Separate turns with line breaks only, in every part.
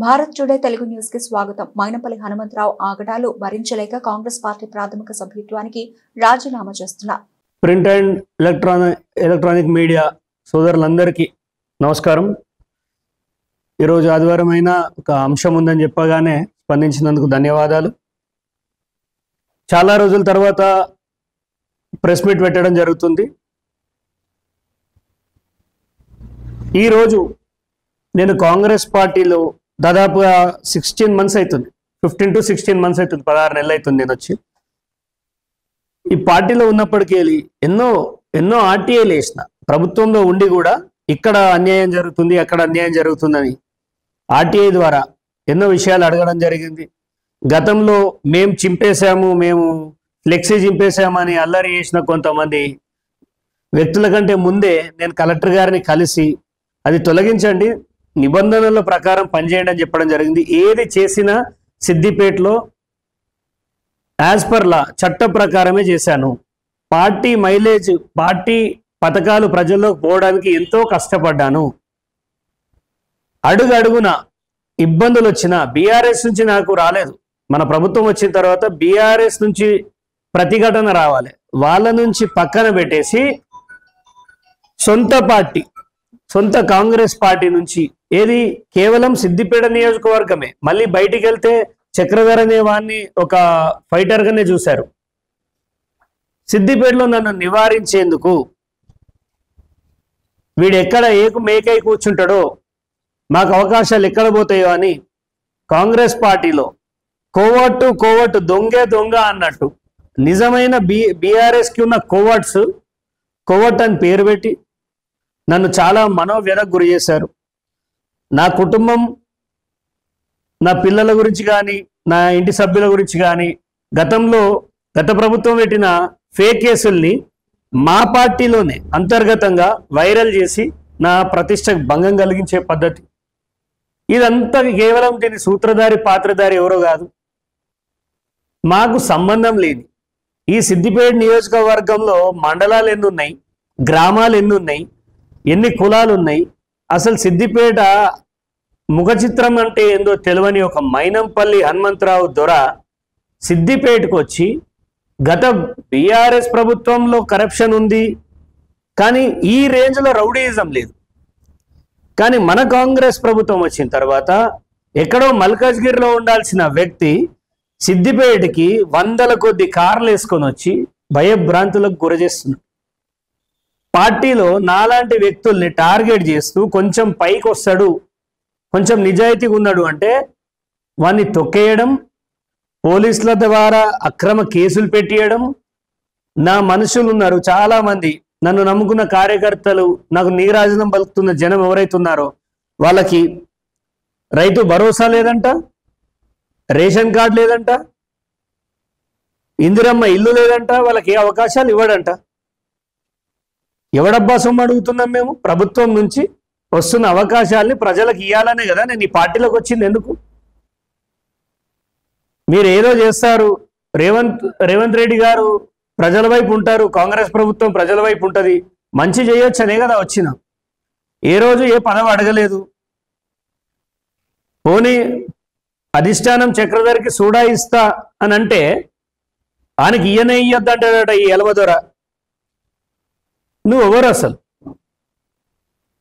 Bharat today Telugu news కి స్వాగతం. మైనపల్లి హనుమంతరావు ఆగడాలు భరించలేక కాంగ్రెస్ పార్టీ ప్రాథమిక సభ్యత్వానికి రాజీనామా చేస్తున్నారు.
ప్రింట్ అండ్ ఎలక్ట్రానిక్ మీడియా సోదరులందరికీ నమస్కారం. ఈరోజు ఆదివారం అయినా ఒక అంశం ఉందని చెప్పగానే స్పందించినందుకు ధన్యవాదాలు. చాలా రోజుల తర్వాత ప్రెస్ మీట్ పెట్టడం జరుగుతుంది. ఈరోజు నేను కాంగ్రెస్ పార్టీలో దాదాపుగా 16 months అవుతుంది, 15 to 16 months అవుతుంది, 16 నెలలు అవుతుంది నేను వచ్చి. ఈ పార్టీలో ఉన్నప్పటికీ ఎన్నో ఆర్టీఐలు వేసిన, ప్రభుత్వంలో ఉండి కూడా ఇక్కడ అన్యాయం జరుగుతుంది అక్కడ అన్యాయం జరుగుతుందని ఆర్టీఐ ద్వారా ఎన్నో విషయాలు అడగడం జరిగింది. గతంలో మేము ఫ్లెక్సీ చింపేశామని అల్లరి చేసిన కొంతమంది వ్యక్తుల కంటే ముందే నేను కలెక్టర్ గారిని కలిసి అది తొలగించండి, నిబంధనల ప్రకారం పనిచేయండి అని చెప్పడం జరిగింది. ఏది చేసినా సిద్దిపేటలో యాజ్ పర్ లా చట్ట ప్రకారమే చేశాను. పార్టీ మైలేజ్, పార్టీ పథకాలు ప్రజల్లోకి పోవడానికి ఎంతో కష్టపడ్డాను. అడుగున ఇబ్బందులు వచ్చినా బీఆర్ఎస్ నుంచి నాకు రాలేదు. మన ప్రభుత్వం వచ్చిన తర్వాత బీఆర్ఎస్ నుంచి ప్రతిఘటన రావాలి, వాళ్ళ నుంచి పక్కన పెట్టేసి సొంత కాంగ్రెస్ పార్టీ నుంచి ఏది కేవలం సిద్దిపేట నియోజకవర్గమే, మళ్ళీ బయటికి వెళ్తే చక్రధర్ అనే వాడిని ఒక ఫైటర్గానే చూశారు. సిద్దిపేటలో నన్ను నివారించేందుకు వీడు ఎక్కడ మేకై కూర్చుంటాడో, మాకు అవకాశాలు ఎక్కడ పోతాయో అని కాంగ్రెస్ పార్టీలో కోవట్టు దొంగ అన్నట్టు నిజమైన బీఆర్ఎస్కి ఉన్న కోవట్ అని పేరు పెట్టి నన్ను చాలా మనోవ్యధకు గురి చేశారు. నా కుటుంబం, నా పిల్లల గురించి కానీ నా ఇంటి సభ్యుల గురించి కానీ గత ప్రభుత్వం పెట్టిన ఫేక్ కేసుల్ని మా పార్టీలోనే అంతర్గతంగా వైరల్ చేసి నా ప్రతిష్టకు భంగం కలిగించే పద్ధతి ఇదంతా కేవలం దీని పాత్రధారి ఎవరో కాదు, మాకు సంబంధం లేని ఈ సిద్దిపేట నియోజకవర్గంలో మండలాలు ఎన్ని ఉన్నాయి, గ్రామాలు ఎన్ని ఉన్నాయి, ఎన్ని కులాలు ఉన్నాయి, అసలు సిద్దిపేట ముఖ చిత్రం అంటే ఏందో తెలియని ఒక మైనంపల్లి హనుమంతరావు దొర సిద్దిపేటకు వచ్చి గత బీఆర్ఎస్ ప్రభుత్వంలో కరప్షన్ ఉంది కానీ ఈ రేంజ్లో రౌడీయిజం లేదు, కానీ మన కాంగ్రెస్ ప్రభుత్వం వచ్చిన తర్వాత ఎక్కడో మల్కాజ్గిరిలో ఉండాల్సిన వ్యక్తి సిద్దిపేటకి 100 కొద్ది కార్లు వేసుకొని వచ్చి భయభ్రాంతులకు గురచేస్తున్నాడు. పార్టీలో నాలాంటి వ్యక్తుల్ని టార్గెట్ చేస్తూ కొంచెం పైకి వస్తాడు, కొంచెం నిజాయితీగా ఉన్నాడు అంటే వాన్ని తొక్కేయడం, పోలీసుల ద్వారా అక్రమ కేసులు పెట్టేయడం. నా మనుషులు ఉన్నారు చాలామంది, నన్ను నమ్ముకున్న కార్యకర్తలు, నాకు నీరాజనం పలుకుతున్న జనం ఎవరైతున్నారో వాళ్ళకి రైతు భరోసా లేదంట, రేషన్ కార్డు లేదంట, ఇందిరమ్మ ఇల్లు లేదంట, వాళ్ళకి ఏ అవకాశాలు ఇవ్వడంట. ఎవడబ్బా సొమ్ము అడుగుతున్నాం మేము? ప్రభుత్వం నుంచి వస్తున్న అవకాశాలని ప్రజలకు ఇవ్వాలనే కదా నేను ఈ పార్టీలోకి వచ్చింది. ఎందుకు మీరు ఏదో చేస్తారు, రేవంత్ రెడ్డి గారు ప్రజల వైపు ఉంటారు, కాంగ్రెస్ ప్రభుత్వం ప్రజల వైపు ఉంటుంది, మంచి చేయొచ్చు అనే కదా వచ్చిన. ఏ రోజు ఏ పదవి అడగలేదు. పోనీ అధిష్టానం చక్రధర్కి సూడా ఇస్తా అని అంటే ఆయనకి ఇయ్యొద్దంటాడట ఈ ఎలవదొర. నువ్వు ఎవరు అసలు?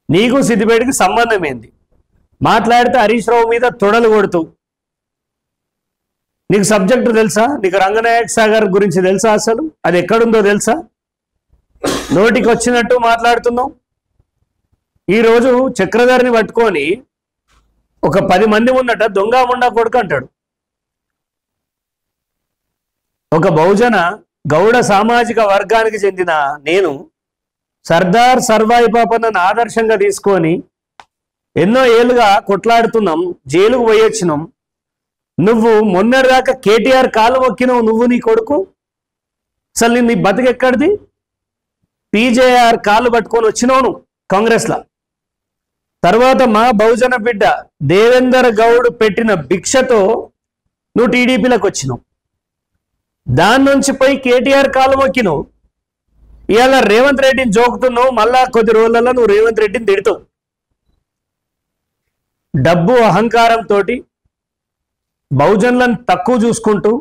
నీకు సిద్దిపేటకి సంబంధం ఏంది? మాట్లాడితే హరీష్ రావు మీద తొడలు కొడుతూ, నీకు సబ్జెక్టు తెలుసా? నీకు రంగనాయక సాగర్ గురించి తెలుసా? అసలు అది ఎక్కడుందో తెలుసా? నోటికి వచ్చినట్టు మాట్లాడుతున్నావు. ఈరోజు చక్రధర్ని పట్టుకొని ఒక 10 మంది ఉన్నట్ట దొంగ ముండా కొడుకు అంటాడు. ఒక బహుజన గౌడ సామాజిక వర్గానికి చెందిన నేను సర్దార్ సర్వాయి పాపన్నను ఆదర్శంగా తీసుకొని ఎన్నో ఏళ్ళుగా కొట్లాడుతున్నాం, జైలుకు పోయొచ్చినాం. నువ్వు మొన్నటిదాకా కేటీఆర్ కాలు మొక్కినావు, నువ్వు నీ కొడుకు. అసలు నీ బతికెక్కడిది? పీజేఆర్ కాలు పట్టుకొని వచ్చినావు నువ్వు కాంగ్రెస్లో. తర్వాత మా బహుజన బిడ్డ దేవేందర్ గౌడ్ పెట్టిన భిక్షతో నువ్వు టీడీపీలోకి వచ్చినావు. దాని నుంచి పోయి కేటీఆర్ కాలు మొక్కినావు. ఇవాళ రేవంత్ రెడ్డిని జోకుతున్నావు, మళ్ళా కొద్ది రోజులలో నువ్వు రేవంత్ రెడ్డిని తిడతావు. డబ్బు అహంకారంతో బహుజనులను తక్కువ చూసుకుంటూ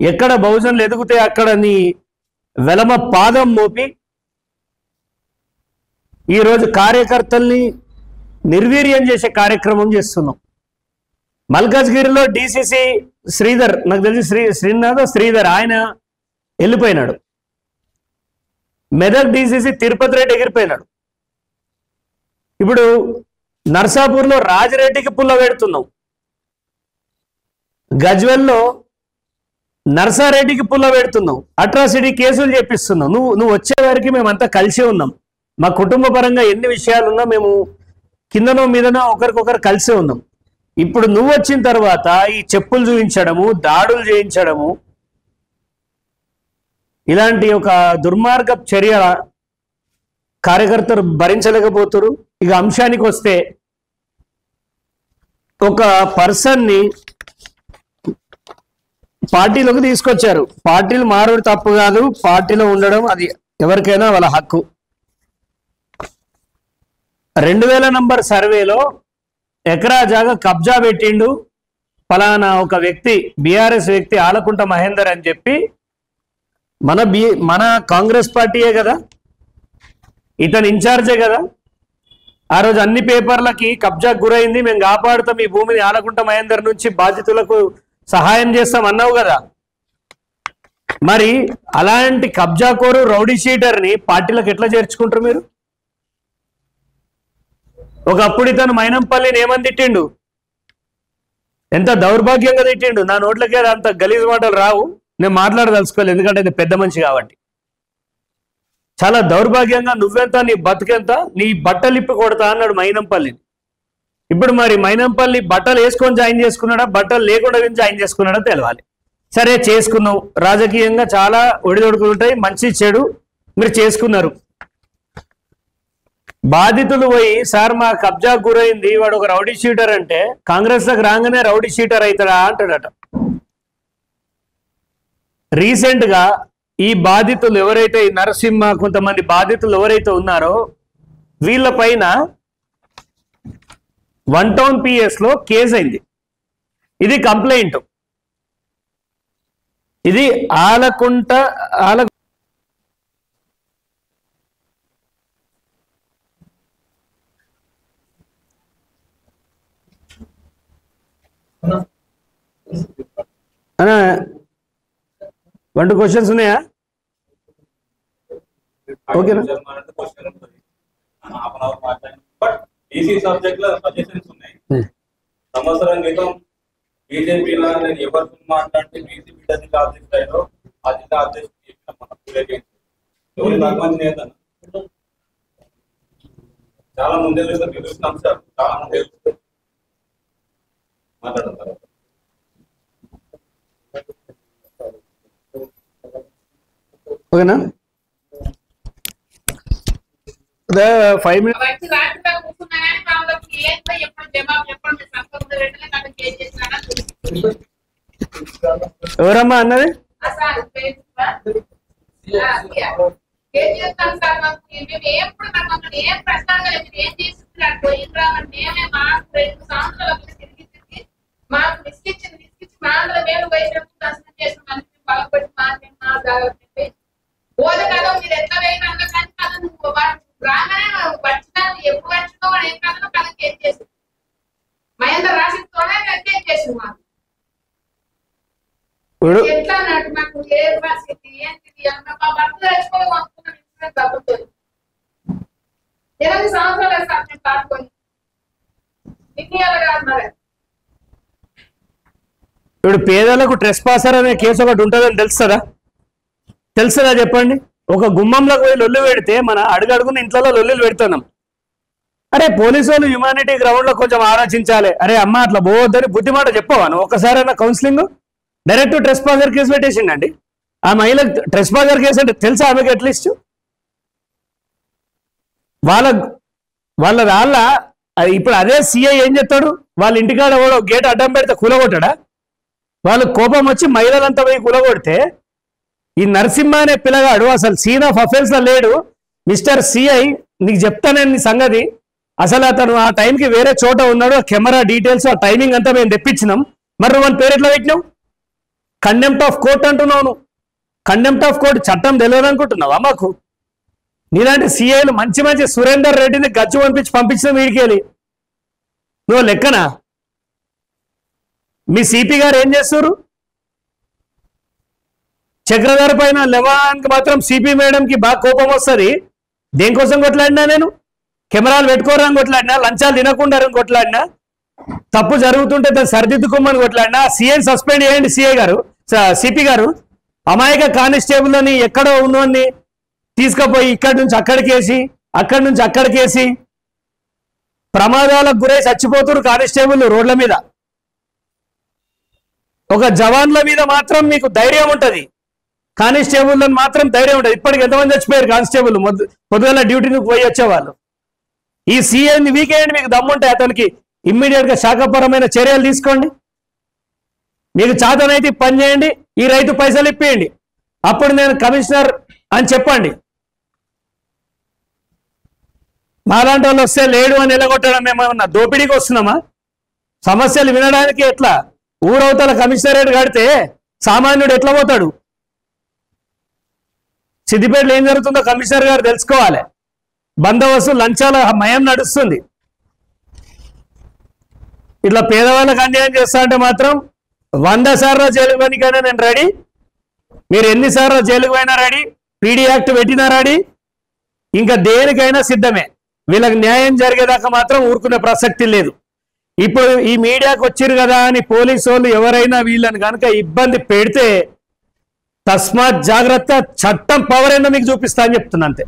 ఎక్కడ బహుజనులు ఎదిగితే అక్కడ నీ వెలమ పాదం మోపి ఈరోజు కార్యకర్తల్ని నిర్వీర్యం చేసే కార్యక్రమం చేస్తున్నాం. మల్కాజ్గిరిలో డిసిసి శ్రీధర్, నాకు తెలిసి శ్రీధర్ ఆయన వెళ్ళిపోయినాడు. మెదక్ డిసిసి తిరుపతి రెడ్డి ఎగిరిపోయినాడు. ఇప్పుడు నర్సాపూర్లో రాజిరెడ్డికి పుల్ల పెడుతున్నాం. గజ్వెల్లో నర్సారెడ్డికి పుల్ల పెడుతున్నాం. అట్రాసిటీ కేసులు చేపిస్తున్నాం. నువ్వు వచ్చే వారికి మేమంతా కలిసి ఉన్నాం. మా కుటుంబ పరంగా ఎన్ని విషయాలున్నా మేము కిందనో మీదనో ఒకరికొకరు కలిసి ఉన్నాం. ఇప్పుడు నువ్వు వచ్చిన తర్వాత ఈ చెప్పులు చూపించడము, దాడులు చేయించడము, ఇలాంటి ఒక దుర్మార్గ చర్య కార్యకర్తలు భరించలేకపోతున్నారు. ఇక అంశానికి వస్తే, ఒక పర్సన్ని పార్టీలోకి తీసుకొచ్చారు. పార్టీలు మారడం తప్పు కాదు, పార్టీలో ఉండడం అది ఎవరికైనా వాళ్ళ హక్కు. 2000 నంబర్ సర్వేలో ఎకరా జాగా కబ్జా పెట్టిండు ఫలానా ఒక వ్యక్తి, బీఆర్ఎస్ వ్యక్తి ఆలకుంట మహేందర్ అని చెప్పి, మన కాంగ్రెస్ పార్టీయే కదా, ఇతను ఇన్ఛార్జే కదా. ఆ రోజు అన్ని పేపర్లకి కబ్జా గురైంది, మేము కాపాడుతాం ఈ భూమిని ఆలకుంట మహేందర్ నుంచి, బాధితులకు సహాయం చేస్తాం అన్నావు కదా. మరి అలాంటి కబ్జాకోరు రౌడీ షీటర్ని పార్టీలకు ఎట్లా చేర్చుకుంటారు మీరు? ఒకప్పుడు ఇతను మైనంపల్లిని ఏమని తిట్టిండు, ఎంత దౌర్భాగ్యంగా తిట్టిండు. నా నోట్లకే అంత గలీజ్ మాటలు రావు, నేను మాట్లాడదలుచుకోలేదు ఎందుకంటే ఇది పెద్ద మనిషి కాబట్టి. చాలా దౌర్భాగ్యంగా నువ్వెంత, నీ బతుకెంత, నీ బట్టలు ఇప్పి కొడతా అన్నాడు మైనంపల్లిని. ఇప్పుడు మరి మైనంపల్లి బట్టలు వేసుకొని జాయిన్ చేసుకున్నాడా, బట్టలు లేకుండా జాయిన్ చేసుకున్నాడా తెలవాలి. సరే చేసుకున్నావు, రాజకీయంగా చాలా ఒడిదొడుకులు ఉంటాయి, మంచి చెడు మీరు చేసుకున్నారు. బాధితులు పోయి సార్ మా కబ్జా గురైంది, వాడు ఒక రౌడీ షీటర్ అంటే, కాంగ్రెస్ లకు రాగానే రౌడీ షీటర్ అవుతాడా అంటాడట. రీసెంట్ గా ఈ బాధితులు ఎవరైతే, నరసింహ కొంతమంది బాధితులు ఎవరైతే ఉన్నారో వీళ్ళ పైన 1 టౌన్ PS లో కేసు అయింది. ఇది కంప్లైంట్. ఇది ఆలకుంట అన్నా 1-2 క్వశ్చన్స్ ఉన్నాయా? ఓకేనా?
సంవత్సరం క్రితం బీజేపీలో నేను ఎవరితో మాట్లాడితే బీజేపీ జిల్లా అధ్యక్షుడు ఆ జిల్లా అధ్యక్షుడు ఎవరి భగవంతు నేత చాలా ముందే తెలుస్తాం సార్, చాలా ముందే మాట్లాడతారు.
ఓకేనా? 5 minutes. ఎవరమ్మా అన్నది? ఇప్పుడు పేదలకు ట్రెస్పాసర్ అనే కేసు ఒకటి ఉంటుందని తెలుస్తుందా చెప్పండి? ఒక గుమ్మంలోకి పోయి లొల్లు పెడితే మన అడుగడుగున ఇంట్లో లొల్లులు పెడుతున్నాం. అరే పోలీసు వాళ్ళు హ్యుమానిటీ గ్రౌండ్ లో కొంచెం ఆలోచించాలి. అరే అమ్మ అట్లా పోవద్దని బుద్ధి మాట చెప్పవాను. ఒకసారైనా కౌన్సిలింగ్ డైరెక్ట్ ట్రెస్పాసర్ కేసు పెట్టేసిండండి. ఆ మహిళకు ట్రెస్పాసర్ కేసు అంటే తెలుసా ఆమెకి? అట్లీస్ట్ వాళ్ళ ఇప్పుడు అదే సిఐ ఏం చెప్తాడు, వాళ్ళ ఇంటికాడ కూడా గేట్ అడ్డం పెడితే కూలగొట్టాడా? వాళ్ళు కోపం వచ్చి మహిళలంతా పోయి కూలగొడితే ఈ నరసింహ అనే పిల్లగాడు అసలు సీన్ ఆఫ్ అఫెన్స్ లో లేడు. మిస్టర్ సిఐ నీకు చెప్తానని సంగతి, అసలు అతను ఆ టైంకి వేరే చోట ఉన్నాడు, ఆ కెమెరా డీటెయిల్స్ ఆ టైమింగ్ అంతా మేము తెప్పించినాం. మరి నువ్వు మన పేరు ఎట్లా పెట్టినావు? కండెంప్ట్ ఆఫ్ కోర్ట్ అంటున్నావు నువ్వు. కండెంప్ట్ ఆఫ్ కోర్ట్ చట్టం తెలియదు అనుకుంటున్నావా మాకు? నీలాంటి సిఐలు మంచి మంచి సురేందర్ రెడ్డిని గజ్జు పంపించిన వీడికెళ్ళి నువ్వు లెక్కనా? మీ సిపి గారు ఏం చేస్తారు? చక్రధర్ పైన లెవాన్కి మాత్రం సిపి మేడంకి బాగా కోపం వస్తుంది. దేనికోసం కొట్లాడినా నేను? కెమెరాలు పెట్టుకోరని కొట్లాడినా, లంచాలు తినకుండా కొట్లాడినా, తప్పు జరుగుతుంటే దాన్ని సరిదిద్దుకోమని కొట్లాడినా. సిఐ సస్పెండ్ చేయండి. సిపి గారు అమాయక కానిస్టేబుల్ అని ఎక్కడో ఉన్నోన్ని తీసుకుపోయి ఇక్కడి నుంచి అక్కడికేసి, అక్కడి నుంచి అక్కడికేసి ప్రమాదాలకు గురై చచ్చిపోతున్నారు కానిస్టేబుల్ రోడ్ల మీద. ఒక జవాన్ల మీద మాత్రం మీకు ధైర్యం ఉంటుంది, కానిస్టేబుల్ మాత్రం ధైర్యం ఉంటుంది. ఇప్పటికి ఎంతమంది చచ్చిపోయారు కానిస్టేబుల్ పొద్దుగల డ్యూటీకి పోయి వచ్చేవాళ్ళు. ఈ సీఐని వీకేయండి, మీకు దమ్ముంటే అతనికి ఇమ్మీడియట్ గా శాఖపరమైన చర్యలు తీసుకోండి. మీకు చాతనైతే పని చేయండి, ఈ రైతు పైసలు ఇప్పియండి, అప్పుడు నేను కమిషనర్ అని చెప్పండి. మాలాంటి వాళ్ళు వస్తే లేడు అని ఎలగొట్టడం మేమన్నా దోపిడీకి వస్తున్నామా? సమస్యలు వినడానికి ఎట్లా? ఊరవతల కమిషనరేట్ కడితే సామాన్యుడు ఎట్లా పోతాడు? సిద్దిపేటలో ఏం జరుగుతుందో కమిషనర్ గారు తెలుసుకోవాలి. బందోబస్తు లంచాల మయం నడుస్తుంది. ఇట్లా పేదవాళ్ళకి అన్యాయం చేస్తా అంటే మాత్రం 100 సార్లు జైలుకు పోయినా నేను రెడీ. మీరు ఎన్నిసార్లు జైలుకు పోయినా రెడీ, పీడీ యాక్ట్ పెట్టినా రెడీ, ఇంకా దేనికైనా సిద్ధమే. వీళ్ళకి న్యాయం జరిగేదాకా మాత్రం ఊరుకునే ప్రసక్తి లేదు. ఇప్పుడు ఈ మీడియాకు వచ్చిరు కదా అని పోలీసు వాళ్ళు ఎవరైనా వీళ్ళని కనుక ఇబ్బంది పెడితే తస్మాత్ జాగ్రత్త, చట్టం పవర్ ఏందో మీకు చూపిస్తా అని చెప్తున్నా అంతే.